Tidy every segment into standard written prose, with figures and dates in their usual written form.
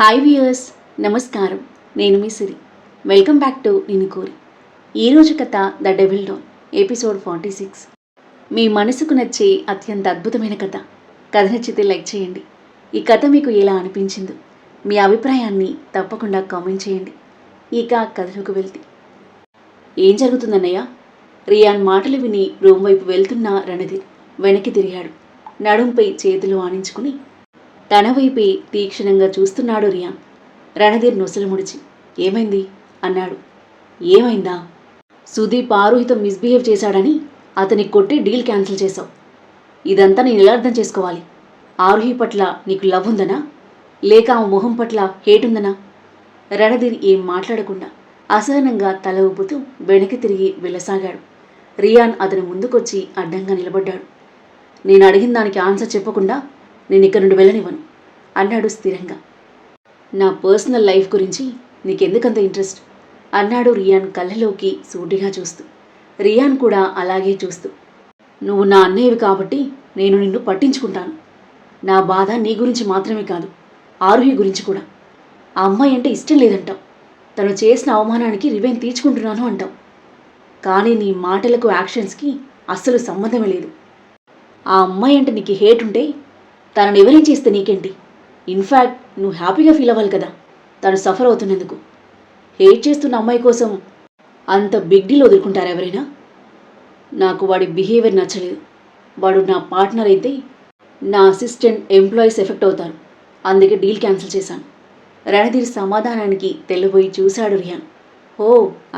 Hi viewers, నమస్కారం. నేను మీ సిరి. Welcome back to నేను కోరి. ఈరోజు కథ ద డెవిల్ డోల్ ఎపిసోడ్ 46. మీ మనసుకు నచ్చే అత్యంత అద్భుతమైన కథ. కథ నచ్చితే లైక్ చేయండి. ఈ కథ మీకు ఎలా అనిపించిందో మీ అభిప్రాయాన్ని తప్పకుండా కామెంట్ చేయండి. ఇక కథలోకి వెళ్తే ఏం జరుగుతుందన్నయ్య? రియాన్ మాటలు విని రూమ్ వైపు వెళ్తున్న రణధీర్ వెనక్కి తిరిగాడు. నడుంపై చేతులు ఆనించుకుని తన వైపే తీక్షణంగా చూస్తున్నాడు రియాన్. రణధీర్ నొసలు ముడిచి ఏమైంది అన్నాడు. ఏమైందా? సుదీప్ ఆరోహితో మిస్బిహేవ్ చేశాడని అతని కొట్టి డీల్ క్యాన్సిల్ చేశావు. ఇదంతా నేను ఎలా అర్థం చేసుకోవాలి? ఆరోహి పట్ల నీకు లవ్ ఉందనా, లేక ఆ మొహం పట్ల హేట్ ఉందనా? రణధీర్ ఏం మాట్లాడకుండా అసహనంగా తల ఊపుతూ వెనక్కి తిరిగి వెళ్ళసాగాడు. రియాన్ అతని ముందుకొచ్చి అడ్డంగా నిలబడ్డాడు. నేను అడిగిన దానికి ఆన్సర్ చెప్పకుండా నేను ఇక్కడి నుండి వెళ్ళనివ్వను అన్నాడు స్థిరంగా. నా పర్సనల్ లైఫ్ గురించి నీకెందుకంత ఇంట్రెస్ట్ అన్నాడు రియాన్ కళ్ళలోకి సూటిగా చూస్తూ. రియాన్ కూడా అలాగే చూస్తూ, నువ్వు నా అన్నయ్యవి కాబట్టి నేను నిన్ను పట్టించుకుంటాను. నా బాధ నీ గురించి మాత్రమే కాదు, ఆరుహి గురించి కూడా. ఆ అమ్మాయి అంటే ఇష్టం లేదంటావు, తను చేసిన అవమానానికి రివెంజ్ తీర్చుకుంటున్నాను అంటావు. కానీ నీ మాటలకు యాక్షన్స్కి అస్సలు సంబంధమే లేదు. ఆ అమ్మాయి అంటే నీకు హేట్ ఉంటే తనని ఎవరేం చేస్తే నీకేంటి? ఇన్ఫ్యాక్ట్ నువ్వు హ్యాపీగా ఫీల్ అవ్వాలి కదా తను సఫర్ అవుతున్నందుకు. హేట్ చేస్తున్న అమ్మాయి కోసం అంత బిగ్ డీల్ వదులుకుంటారా ఎవరైనా? నాకు వాడి బిహేవియర్ నచ్చలేదు. వాడు నా పార్ట్నర్ అయితే నా అసిస్టెంట్ ఎంప్లాయీస్ ఎఫెక్ట్ అవుతారు. అందుకే డీల్ క్యాన్సిల్ చేశాను. రణధీర్ సమాధానానికి తెల్లబోయి చూశాడు రియాన్. ఓ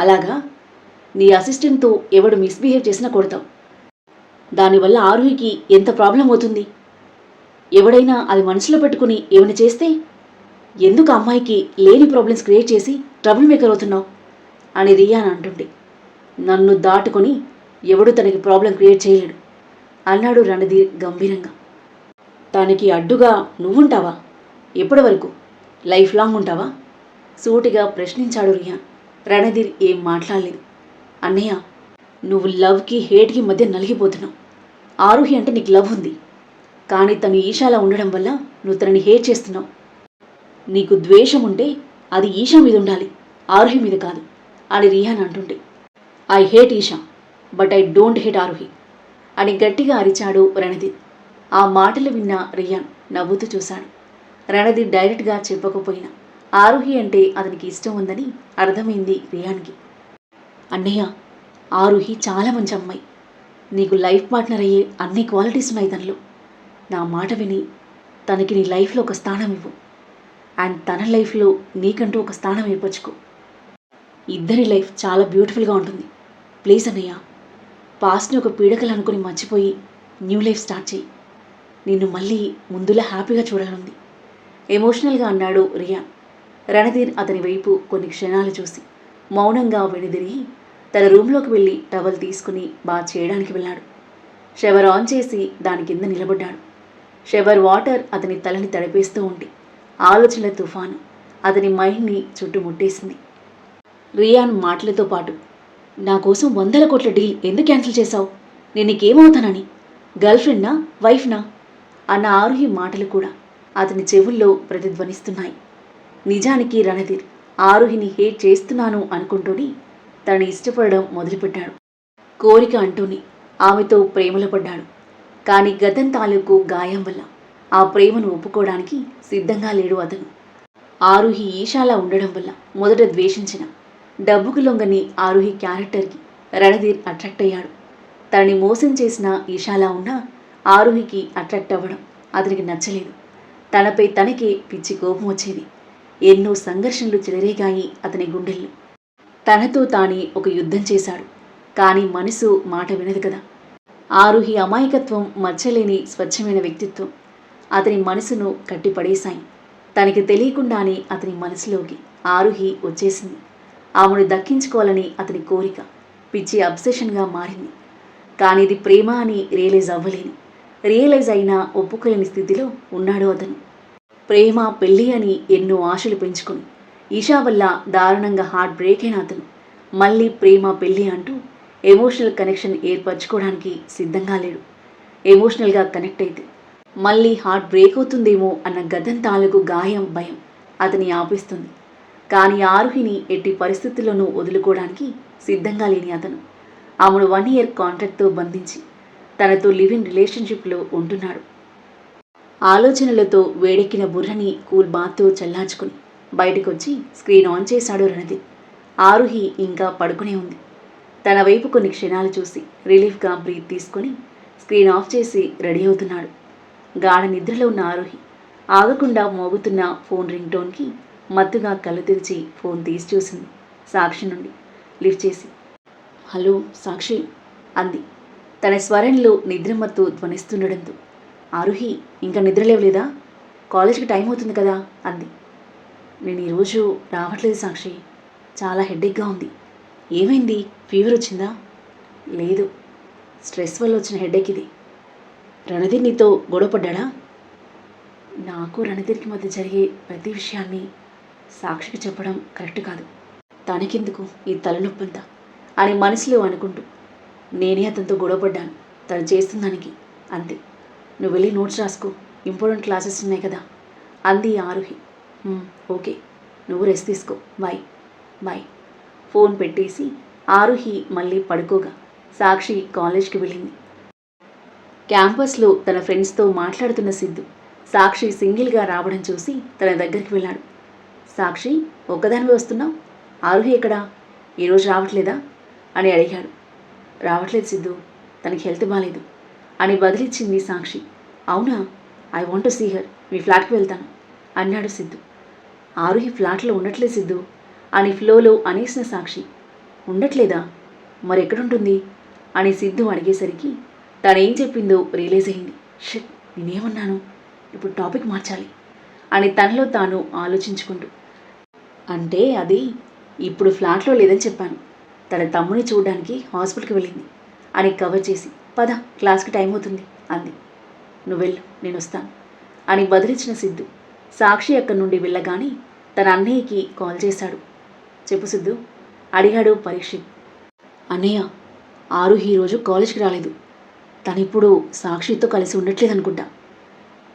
అలాగా? నీ అసిస్టెంట్తో ఎవడు మిస్బిహేవ్ చేసినా కొడతావు. దానివల్ల ఆరుహికి ఎంత ప్రాబ్లం అవుతుంది? ఎవడైనా అది మనసులో పెట్టుకుని ఏమైనా చేస్తే ఎందుకు అమ్మాయికి లేని ప్రాబ్లమ్స్ క్రియేట్ చేసి ట్రబుల్ మేకర్ అవుతున్నావు అని రియాన్ అంటుండే. నన్ను దాటుకొని ఎవడు తనకి ప్రాబ్లం క్రియేట్ చేయలేడు అన్నాడు రణధీర్ గంభీరంగా. తనకి అడ్డుగా నువ్వుంటావా? ఎప్పటి వరకు? లైఫ్ లాంగ్ ఉంటావా? సూటిగా ప్రశ్నించాడు రియాన్. రణధీర్ ఏం మాట్లాడలేదు. అన్నయ్య, నువ్వు లవ్కి హేట్కి మధ్య నలిగిపోతున్నావు. ఆరుహి అంటే నీకు లవ్ ఉంది, కానీ తను ఈషాలా ఉండడం వల్ల నువ్వు తనని హేట్ చేస్తున్నావు. నీకు ద్వేషం ఉంటే అది ఈషా మీద ఉండాలి, ఆరుహి మీద కాదు అని రియాన్ అంటుంటే. I hate Isha, but I don't hate Aarohi అని గట్టిగా అరిచాడు రణధీర్. ఆ మాటలు విన్న రియాన్ నవ్వుతూ చూశాడు. రణధీర్ డైరెక్ట్గా చెప్పకపోయినా ఆరుహి అంటే అతనికి ఇష్టం ఉందని అర్థమైంది రియాన్కి. అన్నయ్య, ఆరుహి చాలా మంచి అమ్మాయి. నీకు లైఫ్ పార్ట్నర్ అయ్యే అన్ని క్వాలిటీస్ ఉన్నాయి తనలో. నా మాట విని తనకి నీ లైఫ్లో ఒక స్థానం ఇవ్వు, అండ్ తన లైఫ్లో నీకంటూ ఒక స్థానం ఏర్పరచుకో. ఇద్దరి లైఫ్ చాలా బ్యూటిఫుల్గా ఉంటుంది. ప్లీజ్ అన్నయ్య, పాస్ట్ని ఒక పీడకలు అనుకుని మర్చిపోయి న్యూ లైఫ్ స్టార్ట్ చేయి. నిన్ను మళ్ళీ ముందులా హ్యాపీగా చూడాలంది ఎమోషనల్గా అన్నాడు రియాన్. రణధీర్ అతని వైపు కొన్ని క్షణాలు చూసి మౌనంగా వెనుదిరిగి తన రూమ్లోకి వెళ్ళి టవల్ తీసుకుని బాత్ చేయడానికి వెళ్ళాడు. షవర్ ఆన్ చేసి దాని కింద నిలబడ్డాడు. షవర్ వాటర్ అతని తలని తడిపేస్తూ ఉంటే ఆలోచనల తుఫాను అతని మైండ్ని చుట్టుముట్టేసింది. రియాన్ మాటలతో పాటు, నా కోసం 100 కోట్ల డీల్ ఎందుకు క్యాన్సిల్ చేశావు? నేను నీకేమవుతానని? గర్ల్ ఫ్రెండ్నా, వైఫ్నా అన్న ఆరుహి మాటలు కూడా అతని చెవుల్లో ప్రతిధ్వనిస్తున్నాయి. నిజానికి రణధీర్ ఆరుహిని హేట్ చేస్తున్నాను అనుకుంటూనే తనని ఇష్టపడడం మొదలుపెట్టాడు. కోరిక అంటూనే ఆమెతో ప్రేమలో పడ్డాడు. కానీ గతం తాలూకు గాయం వల్ల ఆ ప్రేమను ఒప్పుకోవడానికి సిద్ధంగా లేడు అతను. ఆరుహి ఈషాలా ఉండడం వల్ల మొదట ద్వేషించిన, డబ్బుకు లొంగని ఆరుహి క్యారెక్టర్కి రణధీర్ అట్రాక్ట్ అయ్యాడు. తనని మోసం చేసిన ఈషాలా ఉన్నా ఆరుహికి అట్రాక్ట్ అవ్వడం అతనికి నచ్చలేదు. తనపై తనకే పిచ్చి కోపం వచ్చేది. ఎన్నో సంఘర్షణలు చెలరేగాయి అతని గుండెల్లో. తనతో తానే ఒక యుద్ధం చేశాడు. కానీ మనసు మాట వినదు కదా. ఆరుహి అమాయకత్వం, మచ్చలేని స్వచ్ఛమైన వ్యక్తిత్వం అతని మనసును కట్టిపడేశాయి. తనకి తెలియకుండానే అతని మనసులోకి ఆరుహి వచ్చేసింది. ఆమెను దక్కించుకోవాలని అతని కోరిక పిచ్చి అబ్సెషన్గా మారింది. కానీ ఇది ప్రేమ అని రియలైజ్ అయినా ఒప్పుకోలేని స్థితిలో ఉన్నాడు అతను. ప్రేమ, పెళ్ళి అని ఎన్నో ఆశలు పెంచుకొని ఈషా వల్ల దారుణంగా హార్ట్ బ్రేక్ అయిన అతను మళ్ళీ ప్రేమ, పెళ్ళి అంటూ ఎమోషనల్ కనెక్షన్ ఏర్పరచుకోవడానికి సిద్ధంగా లేడు. ఎమోషనల్గా కనెక్ట్ అయితే మళ్ళీ హార్ట్ బ్రేక్ అవుతుందేమో అన్న గతం తాలూకు గాయం, భయం అతని ఆపిస్తుంది. కానీ ఆరుహిని ఎట్టి పరిస్థితుల్లోనూ వదులుకోవడానికి సిద్ధంగా లేని అతను ఆమెను 1 ఇయర్ కాంట్రాక్ట్తో బంధించి తనతో లివ్ ఇన్ రిలేషన్షిప్లో ఉంటున్నాడు. ఆలోచనలతో వేడెక్కిన బుర్రని కూల్ బాత్తో చల్లార్చుకుని బయటకొచ్చి స్క్రీన్ ఆన్ చేశాడు రణదీప్. ఆరుహి ఇంకా పడుకునే ఉంది. తన వైపు కొన్ని క్షణాలు చూసి రిలీఫ్గా బ్రీత్ తీసుకొని స్క్రీన్ ఆఫ్ చేసి రెడీ అవుతున్నాడు. గాఢ నిద్రలో ఉన్న ఆరుహి ఆగకుండా మోగుతున్న ఫోన్ రింగ్ టోన్కి మత్తుగా కళ్ళు తెరిచి ఫోన్ తీసి చూసింది. సాక్షి నుండి. లిఫ్ట్ చేసి, హలో సాక్షి అంది. తన స్వరంలో నిద్రమత్తు ధ్వనిస్తుండడంతో, ఆరుహి ఇంకా నిద్రలేవలేదా? కాలేజ్కి టైం అవుతుంది కదా అంది. నేను ఈరోజు రావట్లేదు సాక్షి, చాలా హెడేక్గా ఉంది. ఏమైంది? ఫీవర్ వచ్చిందా? లేదు, స్ట్రెస్ వల్ల వచ్చిన హెడేక్ ఇది. రణధీర్ నీతో గొడవపడ్డా? నాకు రణధీర్కి మధ్య జరిగే ప్రతి విషయాన్ని సాక్షికి చెప్పడం కరెక్ట్ కాదు. తనకెందుకు ఈ తలనొప్పంతా అని మనసులో అనుకుంటూ నేనే అతనితో గొడవపడ్డాను తను చేస్తుందానికి అంతే. నువ్వు వెళ్ళి నోట్స్ రాసుకో, ఇంపార్టెంట్ క్లాసెస్ ఉన్నాయి కదా అంది ఆరుహి. ఓకే, నువ్వు రెస్ట్ తీసుకో, బాయ్ బాయ్. ఫోన్ పెట్టేసి ఆరుహి మళ్ళీ పడుకోగా సాక్షి కాలేజ్కి వెళ్ళింది. క్యాంపస్లో తన ఫ్రెండ్స్తో మాట్లాడుతున్న సిద్ధు సాక్షి సింగిల్గా రావడం చూసి తన దగ్గరికి వెళ్ళాడు. సాక్షి, ఒక్కదానివే వస్తున్నావు? ఆరుహి ఎక్కడా? ఈరోజు రావట్లేదా అని అడిగాడు. రావట్లేదు సిద్ధు, తనకి హెల్త్ బాగాలేదు అని బదిలిచ్చింది సాక్షి. అవునా, I want to see her, మీ ఫ్లాట్కి వెళ్తాను అన్నాడు సిద్ధు. ఆరుహి ఫ్లాట్లో ఉండట్లేదు సిద్ధు అని ఫ్లోలో అనేసిన సాక్షి. ఉండట్లేదా? మరెక్కడుంటుంది అని సిద్ధు అడిగేసరికి తనేం చెప్పిందో రియలైజ్ అయింది. షిట్, నేనేమన్నాను, ఇప్పుడు టాపిక్ మార్చాలి అని తనలో తాను ఆలోచించుకుంటూ, అంటే అది ఇప్పుడు ఫ్లాట్లో లేదని చెప్పాను, తన తమ్ముని చూడడానికి హాస్పిటల్కి వెళ్ళింది అని కవర్ చేసి పద క్లాస్కి టైం అవుతుంది అంది. నువ్వెళ్ళు, నేను వస్తాను అని బదిలిచ్చిన సిద్ధు సాక్షి అక్కడి నుండి వెళ్ళగానే తన అన్నయ్యకి కాల్ చేశాడు. చెప్పు సిద్ధు అడిగాడు పరీక్షిత్. అన్నయ్య, ఆరుహి ఈరోజు కాలేజ్కి రాలేదు, తనిప్పుడు సాక్షితో కలిసి ఉండట్లేదు అనుకుంటా.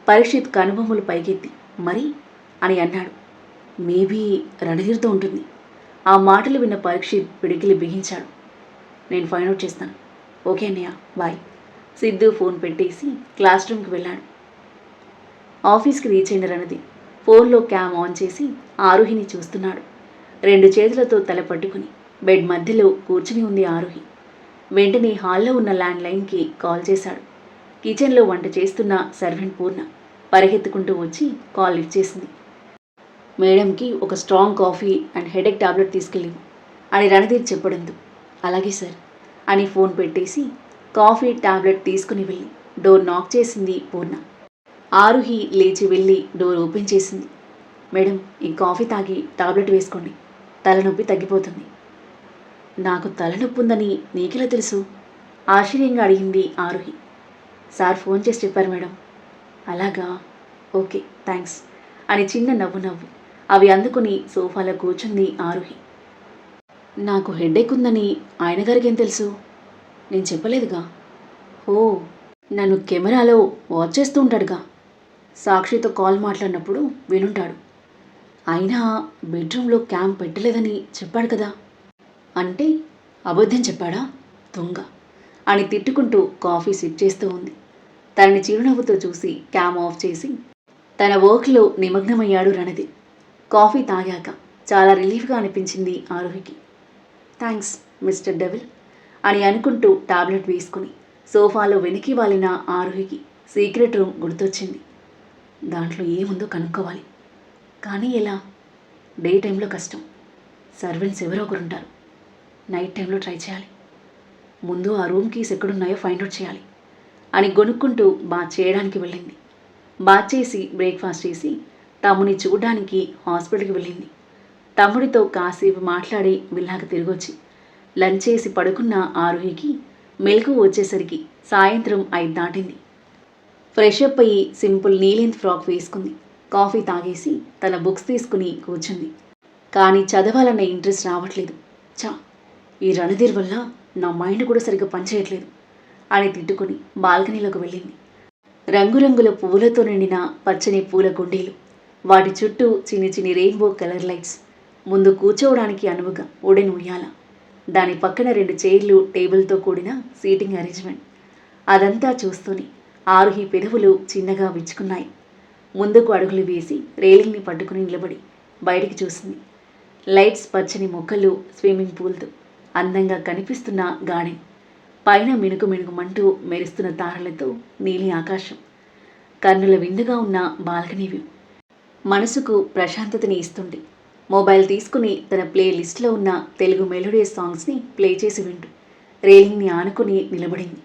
పరీక్షిత్ కనుబొమ్మలు పైకెత్తి మరి అని అన్నాడు. మేబీ రణధీర్తో ఉంటుంది. ఆ మాటలు విన్న పరీక్షిత్ పిడికిలి బిగించాడు. నేను ఫైండ్ అవుట్ చేస్తాను. ఓకే అన్నయ్య, బాయ్. సిద్ధు ఫోన్ పెట్టేసి క్లాస్ రూమ్కి వెళ్ళాడు. ఆఫీస్కి రీచ్ అయిన రణధీర్ ఫోన్లో క్యామ్ ఆన్ చేసి ఆరుహిని చూస్తున్నాడు. 2 చేతులతో తల పట్టుకుని బెడ్ మధ్యలో కూర్చుని ఉంది ఆరుహి. వెంటనే హాల్లో ఉన్న ల్యాండ్లైన్కి కాల్ చేశాడు. కిచెన్లో వంట చేస్తున్న సర్వెంట్ పూర్ణ పరిగెత్తుకుంటూ వచ్చి కాల్ లిఫ్ట్ చేసింది. మేడంకి ఒక strong coffee and headache tablet తీసుకెళ్ళి అని రణధీర్ చెప్పడంతో అలాగే సార్ అని ఫోన్ పెట్టేసి కాఫీ టాబ్లెట్ తీసుకుని వెళ్ళి డోర్ నాక్ చేసింది పూర్ణ. ఆరుహి లేచి వెళ్ళి డోర్ ఓపెన్ చేసింది. మేడం, ఈ కాఫీ తాగి టాబ్లెట్ వేసుకోండి, తలనొప్పి తగ్గిపోతుంది. నాకు తలనొప్పి ఉందని నీకెలా తెలుసు ఆశ్చర్యంగా అడిగింది ఆరుహి. సార్ ఫోన్ చేసి చెప్పారు మేడం. అలాగా, ఓకే థ్యాంక్స్ అని చిన్న నవ్వు అవి అందుకుని సోఫాలో కూర్చుంది ఆరుహి. నాకు హెడేక్ ఉందని ఆయన గారికి ఏం తెలుసు? నేను చెప్పలేదుగా. ఓ, నన్ను కెమెరాలో వాచ్ చేస్తూ ఉంటాడుగా. సాక్షితో కాల్ మాట్లాడినప్పుడు వినుంటాడు. అయినా బెడ్రూమ్లో క్యామ్ పెట్టలేదని చెప్పాడు కదా. అంటే అబద్ధం చెప్పాడా దొంగ అని తిట్టుకుంటూ కాఫీ సిప్ చేస్తూ ఉంది. తనని చిరునవ్వుతో చూసి క్యామ్ ఆఫ్ చేసి తన వర్క్లో నిమగ్నమయ్యాడు రణధీర్. కాఫీ తాగాక చాలా రిలీఫ్గా అనిపించింది ఆరుహికి. థ్యాంక్స్ మిస్టర్ డెవిల్ అని అనుకుంటూ టాబ్లెట్ వేసుకుని సోఫాలో వెనక్కి వాలిన ఆరుహికి సీక్రెట్ రూమ్ గుర్తొచ్చింది. దాంట్లో ఏముందో కనుక్కోవాలి, కానీ ఎలా? డే టైంలో కష్టం, సర్వెంట్స్ ఎవరో ఒకరుంటారు. నైట్ టైంలో ట్రై చేయాలి. ముందు ఆ రూమ్ కీస్ ఎక్కడున్నాయో ఫైండ్ అవుట్ చేయాలి అని గొనుక్కుంటూ బాత్ చేయడానికి వెళ్ళింది. బాత్ చేసి బ్రేక్ఫాస్ట్ చేసి తమ్ముని చూడడానికి హాస్పిటల్కి వెళ్ళింది. తమ్ముడితో కాసేపు మాట్లాడి విల్లాకి తిరిగొచ్చి లంచ్ చేసి పడుకున్న ఆరుహికి మెలకు వచ్చేసరికి సాయంత్రం 5 దాటింది. ఫ్రెష్ అప్ అయ్యి సింపుల్ నీలింత్ ఫ్రాక్ వేసుకుంది. కాఫీ తాగేసి తన బుక్స్ తీసుకుని కూర్చుంది. కానీ చదవాలన్న ఇంట్రెస్ట్ రావట్లేదు. చా, ఈ రణధీర్ వల్ల నా మైండ్ కూడా సరిగ్గా పనిచేయట్లేదు అని తిట్టుకుని బాల్కనీలోకి వెళ్ళింది. రంగురంగుల పువ్వులతో నిండిన పచ్చని పూల కుండీలు, వాటి చుట్టూ చిన్ని చిన్ని రెయిన్బో కలర్ లైట్స్. ముందు కూర్చోవడానికి అనువుగా వుడెన్ ఉయ్యాల. దాని పక్కన 2 చైర్లు, టేబుల్తో కూడిన సీటింగ్ అరేంజ్మెంట్. అదంతా చూస్తూనే ఆరుహి పెదవులు చిన్నగా విచ్చుకున్నాయి. ముందుకు అడుగులు వేసి రేలింగ్ని పట్టుకుని నిలబడి బయటికి చూసింది. లైట్స్, పచ్చని మొక్కలు, స్విమ్మింగ్ పూల్తో అందంగా కనిపిస్తున్న గార్డెన్. పైన మినుకు మినుకుమంటూ మెరుస్తున్న తారలతో నీలి ఆకాశం. కన్నుల విందుగా ఉన్న బాల్కనీ వ్యూ మనసుకు ప్రశాంతతని ఇస్తుంది. మొబైల్ తీసుకుని తన ప్లే లిస్ట్లో ఉన్న తెలుగు మెలోడియస్ సాంగ్స్ని ప్లే చేసి వింటూ రేలింగ్ని ఆనుకుని నిలబడింది.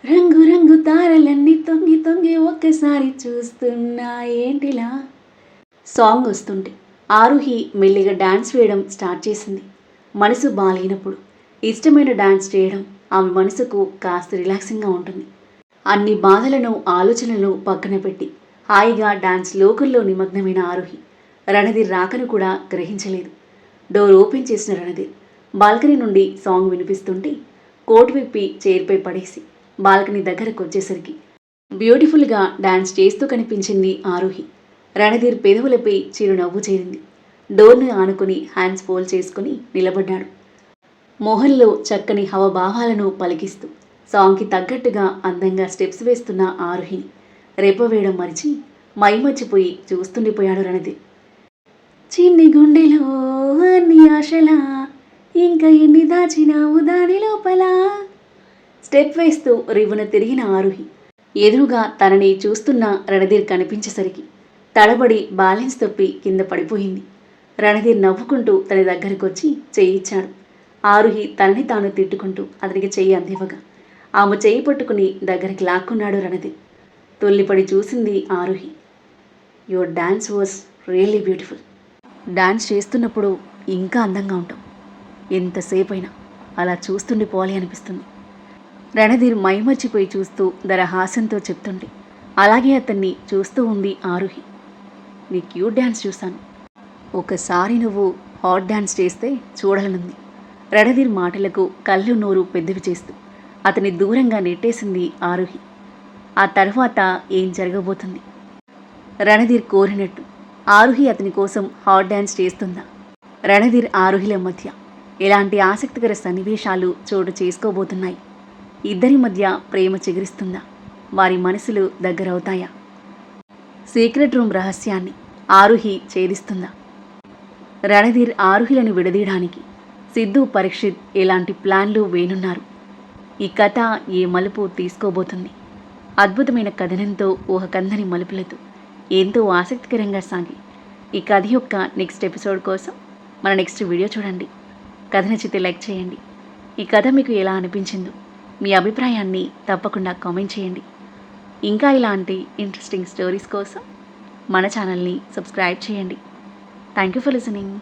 రంగు రంగు తారలన్నీ తొంగి తొంగి ఒక్కసారి చూస్తున్నా ఏంటిలా సాంగ్ వస్తుంటే ఆరుహి మెల్లిగా డాన్స్ వేయడం స్టార్ట్ చేసింది. మనసు బాలేనప్పుడు ఇష్టమైన డాన్స్ చేయడం ఆమె మనసుకు కాస్త రిలాక్సింగ్గా ఉంటుంది. అన్ని బాధలను, ఆలోచనలను పక్కన పెట్టి హాయిగా డాన్స్ లోకల్లో నిమగ్నమైన ఆరుహి రణధీర్ రాకను కూడా గ్రహించలేదు. డోర్ ఓపెన్ చేసిన రణధీర్ బాల్కనీ నుండి సాంగ్ వినిపిస్తుంటే కోట్ విప్పి చైర్పై పడేసి బాల్కనీ దగ్గరకు వచ్చేసరికి బ్యూటిఫుల్గా డాన్స్ చేస్తూ కనిపించింది ఆరుహి. రణధీర్ పెదవులపై చిరునవ్వు చేరింది. డోర్ను ఆనుకుని హ్యాండ్స్ ఫోల్డ్ చేసుకుని నిలబడ్డాడు. మొహంలో చక్కని హవభావాలను పలికిస్తూ సాంగ్కి తగ్గట్టుగా అందంగా స్టెప్స్ వేస్తున్న ఆరుహిని రెప్పవేయడం మరిచి మైమర్చిపోయి చూస్తుండిపోయాడు రణధీర్. చిన్ని గుండెలో అన్ని ఆశలా, ఇంకా ఎన్ని దాచినావు దాని లోపల. స్టెప్ వేస్తూ రివ్వున తిరిగిన ఆరుహి ఎదురుగా తనని చూస్తున్న రణధీర్ కనిపించేసరికి తడబడి బ్యాలెన్స్ తప్పి కింద పడిపోయింది. రణధీర్ నవ్వుకుంటూ తన దగ్గరకొచ్చి చేయిచ్చాడు. ఆరుహి తనని తాను తిట్టుకుంటూ అతనికి చెయ్యి అందివ్వగా ఆమె చెయ్యి పట్టుకుని దగ్గరికి లాక్కున్నాడు రణధీర్. తొల్లిపడి చూసింది Aaruhi. Your dance was really beautiful. Dance చేస్తున్నప్పుడు ఇంకా అందంగా ఉంటాం. ఎంతసేపైనా అలా చూస్తుండిపోవాలి అనిపిస్తుంది. రణధీర్ మైమర్చిపోయి చూస్తూ దరహాసంతో చెప్తుంటే అలాగే అతన్ని చూస్తూ ఉంది ఆరుహి. నీ క్యూట్ డ్యాన్స్ చూశాను. ఒకసారి నువ్వు హాట్ డ్యాన్స్ చేస్తే చూడాలనుంది. రణధీర్ మాటలకు కళ్ళు నోరు పెద్దవి చేస్తూ అతని దూరంగా నెట్టేసింది ఆరుహి. ఆ తర్వాత ఏం జరగబోతుంది? రణధీర్ కోరినట్టు ఆరుహి అతని కోసం హాట్ డ్యాన్స్ చేస్తుందా? రణధీర్ ఆరుహిల మధ్య ఎలాంటి ఆసక్తికర సన్నివేశాలు చోటు చేసుకోబోతున్నాయి? ఇద్దరి మధ్య ప్రేమ చిగురిస్తుందా? వారి మనసులు దగ్గరవుతాయా? సీక్రెట్ రూమ్ రహస్యాన్ని ఆరుహి ఛేదిస్తుందా? రణధీర్ ఆరుహిలను విడదీయడానికి సిద్ధు, పరీక్షిత్ ఎలాంటి ప్లాన్లు వేనున్నారు? ఈ కథ ఏ మలుపు తీసుకోబోతుంది? అద్భుతమైన కథనంతో, ఊహకందని మలుపులతో ఎంతో ఆసక్తికరంగా సాగి ఈ కథ యొక్క నెక్స్ట్ ఎపిసోడ్ కోసం మన నెక్స్ట్ వీడియో చూడండి. కథ నచ్చితే లైక్ చేయండి. ఈ కథ మీకు ఎలా అనిపించిందో మీ అభిప్రాయాన్ని తప్పకుండా కామెంట్ చేయండి. ఇంకా ఇలాంటి ఇంట్రెస్టింగ్ స్టోరీస్ కోసం మన ఛానల్ని సబ్స్క్రైబ్ చేయండి. Thank you for listening.